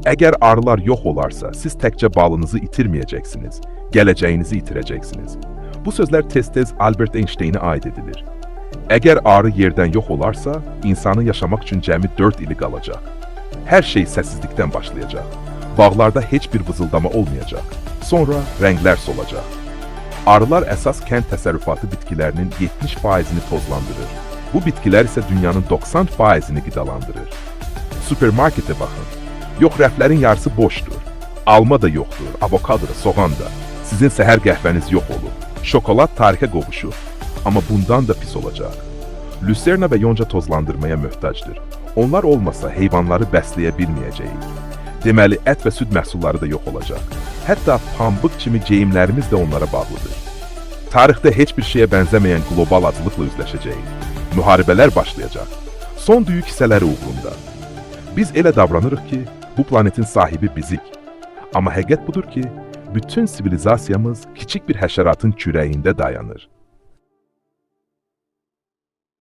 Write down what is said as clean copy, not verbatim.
Eğer arılar yok olarsa siz təkcə balınızı itirməyəcəksiniz, gələcəyinizi itirəcəksiniz. Bu sözler tez-tez Albert Einstein'e ait edilir. Eğer arı yerden yok olarsa, insanın yaşamak için cəmi 4 ili qalacaq. Her şey səssizlikdən başlayacaq. Bağlarda heç bir vızıldama olmayacaq. Sonra rənglər solacaq. Arılar əsas kənd təsərrüfatı bitkilərinin 70%-ni tozlandırır. Bu bitkilər isə dünyanın 90%-ni qidalandırır. Supermarkete baxın. Yox, rəflərin yarısı boşdur. Alma da yoxdur, avokado da, soğan da. Sizin səhər qəhvəniz yox olur. Şokolad tarixə qovuşur. Amma bundan da pis olacaq. Lüserna və yonca tozlandırmaya möhtacdır. Onlar olmasa heyvanları bəsləyə bilməyəcəyik. Deməli, ət və süd məhsulları da yox olacaq. Hətta pambıq kimi geyimlərimiz də onlara bağlıdır. Tarixdə heç bir şeyə bənzəməyən qlobal acılıqla üzləşəcəyik. Müharibələr başlayacaq. Son düyü kisələri uğrunda. Biz elə davranırıq ki, bu planetin sahibi bizik. Amma həqiqət budur ki, bütün sivilizasiyamız kiçik bir həşəratın kürəyində dayanır.